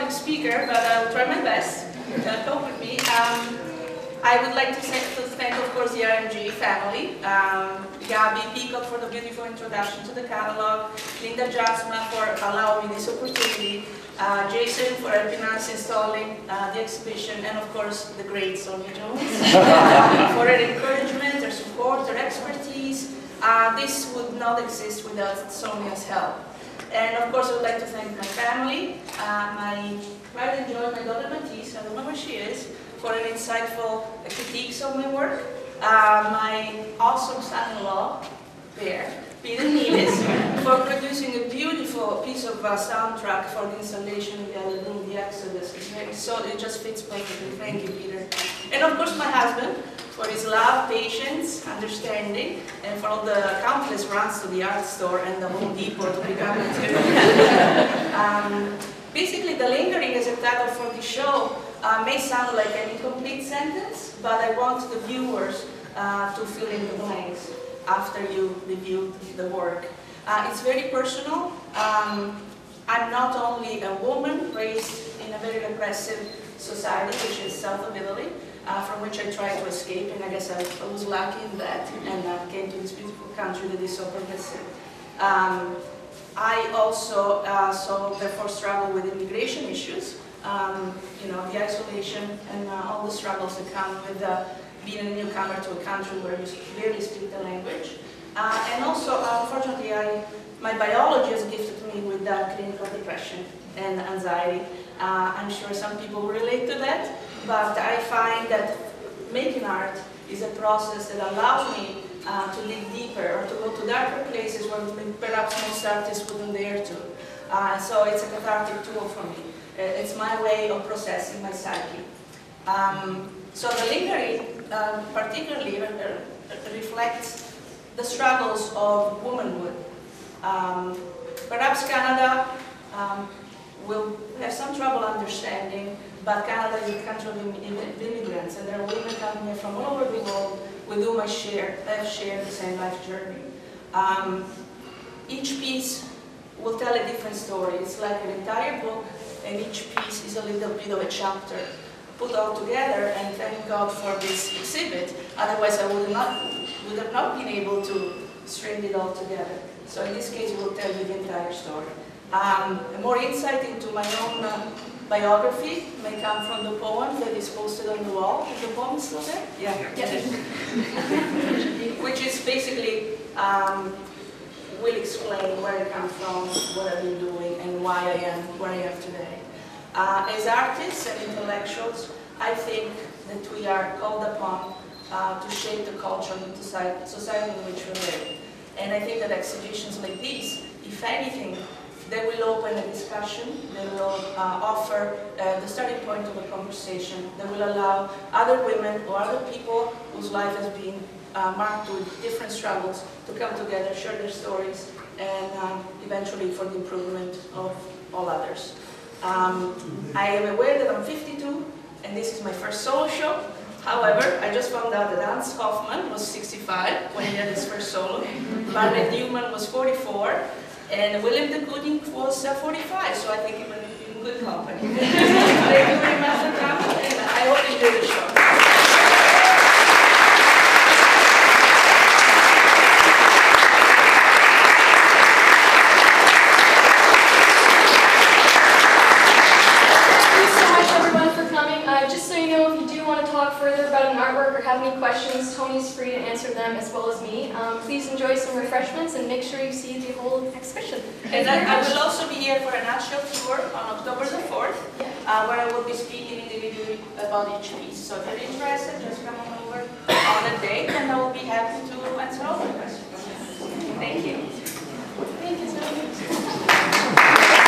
public speaker, but I'll try my best. Cope with me. I would like to thank, of course, the RMG family, Gabi Peacock for the beautiful introduction to the catalog, Linda Jasma for allowing me this opportunity, Jason for helping us installing the exhibition, and of course the great Sonia Jones for her encouragement, her support, her expertise. This would not exist without Sonia's help. And of course I would like to thank my family, my pride and joy, my daughter Matisse, I don't know where she is, for an insightful critiques of my work, my awesome son-in-law, Peter Niles, for producing a beautiful piece of soundtrack for the installation of the Alleluia, the Exodus. So it just fits perfectly. Thank you, Peter. And of course my husband, for his love, patience, understanding, and for all the countless runs to the art store and the Home Depot to pick up material. Basically, the lingering as a title for the show may sound like an incomplete sentence, but I want the viewers to fill in the blanks after you reviewed the work. It's very personal. I'm not only a woman raised in a very repressive society, which is south of Italy, from which I tried to escape, and I guess I was lucky in that, and came to this beautiful country that is so progressive. I also therefore struggle with immigration issues, you know, the isolation and all the struggles that come with being a newcomer to a country where you barely speak the language. And also, unfortunately, my biology has gifted me with clinical depression and anxiety. I'm sure some people relate to that, but I find that making art is a process that allows me to live deeper or to go to darker places where perhaps most artists wouldn't dare to. So it's a cathartic tool for me. It's my way of processing my psyche. So the lingering particularly reflects the struggles of womanhood. Perhaps Canada will have some trouble understanding, but Canada is a country of immigrants, and there are women coming here from all over the world with whom I've shared the same life journey. Each piece will tell a different story. It's like an entire book, and each piece is a little bit of a chapter put all together, and thank God for this exhibit. Otherwise, I would have not been able to string it all together. So in this case, it will tell you the entire story. More insight into my own biography may come from the poem that is posted on the wall. Is the poem still there? Yeah. Yes. Which is basically will explain where I come from, what I've been doing, and why I am where I am today. As artists and intellectuals, I think that we are called upon to shape the culture and the society in which we live. And I think that exhibitions like these, if anything, they will open a discussion, they will offer the starting point of a conversation, they will allow other women or other people whose life has been marked with different struggles to come together, share their stories, and eventually for the improvement of all others. I am aware that I'm 52, and this is my first solo show. However, I just found out that Hans Hoffman was 65 when he had his first solo, Barnett Newman was 44, and William de Kooning was 45, so I think I'm in good company. Thank you very much for coming, and I hope you enjoy the show. Further about an artwork or have any questions, Tony's free to answer them as well as me. Please enjoy some refreshments and make sure you see the whole exhibition. And I will also be here for a nutshell tour on October the 4th, where I will be speaking individually about each piece. So if you're interested, just come on over on a date and I will be happy to answer all the questions. Thank you. Thank you so much.